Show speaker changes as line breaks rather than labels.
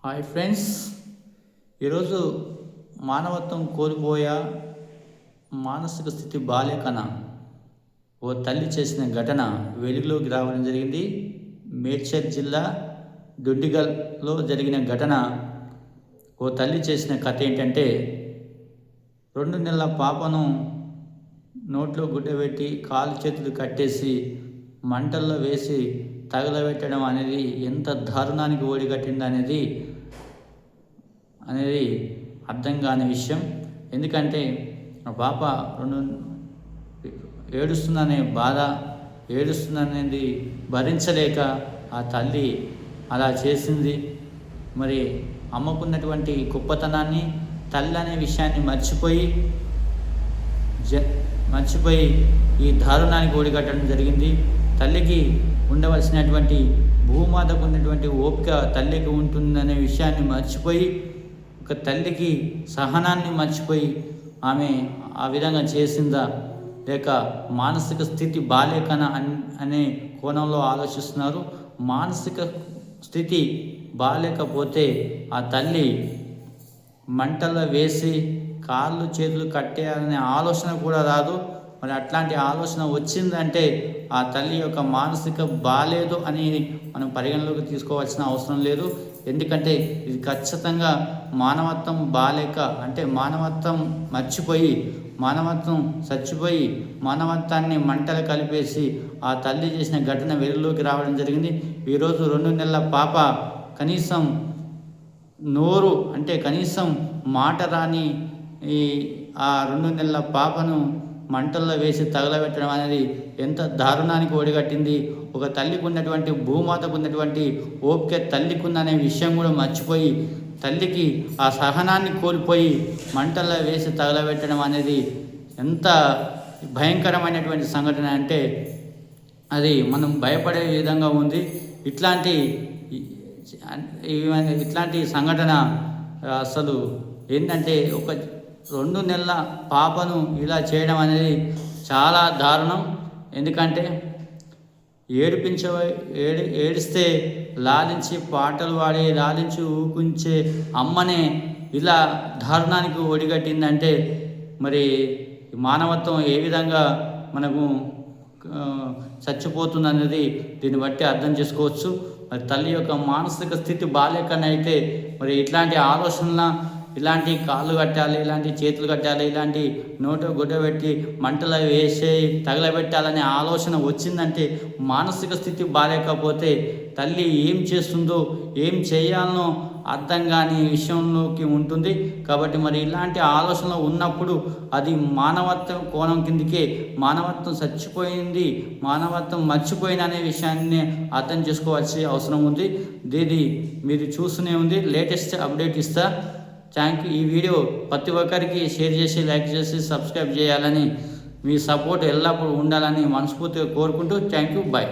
Hi friends, ఈరోజు మానవత్వం కోల్పోయా మానసిక స్థితి బాలేకన ఓ తల్లి చేసిన ఘటన వెలుగులోకి రావడం జరిగింది. మేడ్చల్ జిల్లా దొడ్డిగల్లో జరిగిన ఘటన. ఓ తల్లి చేసిన కథ ఏంటంటే, 2 నెలల పాపను నోట్లో గుడ్డ పెట్టి కాలు చేతులు కట్టేసి మంటల్లో వేసి తగలబెట్టడం అనేది ఎంత దారుణానికి ఓడిగట్టింది అనేది అర్థం కాని విషయం. ఎందుకంటే ఆ పాప ఏడుస్తుందనే బాధ, ఏడుస్తుందనేది భరించలేక ఆ తల్లి అలా చేసింది. మరి అమ్మకున్నటువంటి గొప్పతనాన్ని, తల్లి అనే విషయాన్ని మర్చిపోయి ఈ దారుణానికి ఓడిగట్టడం జరిగింది. తల్లికి ఉండవలసినటువంటి, భూమాతకు ఉన్నటువంటి ఓపిక తల్లికి ఉంటుందనే విషయాన్ని మర్చిపోయి, ఒక తల్లికి సహనాన్ని మర్చిపోయి ఆమె ఆ విధంగా చేసిందా, లేక మానసిక స్థితి బాలేకన అనే కోణంలో ఆలోచిస్తున్నారు. మానసిక స్థితి బాలేకపోతే ఆ తల్లి మంటల్లో వేసి కాళ్ళు చేతులు కట్టేయాలనే ఆలోచన కూడా రాదు. మరి అట్లాంటి ఆలోచన వచ్చిందంటే ఆ తల్లి యొక్క మానసిక బాలేదు అని మనం పరిగణలోకి తీసుకోవాల్సిన అవసరం లేదు. ఎందుకంటే ఇది ఖచ్చితంగా మానవత్వం బాలేక, అంటే మానవత్వం మర్చిపోయి, మానవత్వం చచ్చిపోయి మానవత్వాన్ని మంటలు కలిపేసి ఆ తల్లి చేసిన ఘటన వెలుగులోకి రావడం జరిగింది. ఈరోజు 2 నెలల పాప కనీసం నోరు, అంటే కనీసం మాట రాని ఆ 2 నెలల పాపను మంటల్లో వేసి తగలబెట్టడం అనేది ఎంత దారుణానికి ఒడిగట్టింది. ఒక తల్లికి ఉన్నటువంటి, భూమాతకు ఉన్నటువంటి ఓపిక తల్లికి ఉందనే విషయం కూడా మర్చిపోయి, తల్లికి ఆ సహనాన్ని కోల్పోయి మంటల్లో వేసి తగలబెట్టడం అనేది ఎంత భయంకరమైనటువంటి సంఘటన అంటే అది మనం భయపడే విధంగా ఉంది. ఇట్లాంటి సంఘటన అసలు ఏంటంటే, ఒక 2 నెలల పాపను ఇలా చేయడం అనేది చాలా దారుణం. ఎందుకంటే ఏడిస్తే లాలించి పాటలు పాడి లాలించి ఊకుంచే అమ్మనే ఇలా దారుణానికి ఒడిగట్టిందంటే మరి మానవత్వం ఏ విధంగా మనకు చచ్చిపోతుంది అనేది దీన్ని బట్టి అర్థం చేసుకోవచ్చు. మరి తల్లి యొక్క మానసిక స్థితి బాలేకనైతే మరి ఇట్లాంటి ఆలోచనల, ఇలాంటి కాళ్ళు కట్టాలి, ఇలాంటి చేతులు కట్టాలి, ఇలాంటి నోటు గుడ్డ పెట్టి మంటలో వేసే తగలబెట్టాలనే ఆలోచన వచ్చిందంటే మానసిక స్థితి బాలేకపోతే తల్లి ఏం చేస్తుందో, ఏం చేయాలనో అర్థం కాని విషయంలోకి ఉంటుంది. కాబట్టి మరి ఇలాంటి ఆలోచనలు ఉన్నప్పుడు అది మానవత్వం కోణం కిందికే, మానవత్వం చచ్చిపోయింది, మానవత్వం మర్చిపోయింది అనే విషయాన్ని అర్థం చేసుకోవాల్సిన అవసరం ఉంది. దీది మీరు చూస్తూనే ఉంది, లేటెస్ట్ అప్డేట్ ఇస్తా. Thank you. ఈ వీడియో ప్రతి ఒక్కరికి షేర్ చేసి, లైక్ చేసి, సబ్స్క్రైబ్ చేయాలని, మీ సపోర్ట్ ఎల్లప్పుడూ ఉండాలని మనస్ఫూర్తిగా కోరుకుంటూ థ్యాంక్ యూ. బాయ్.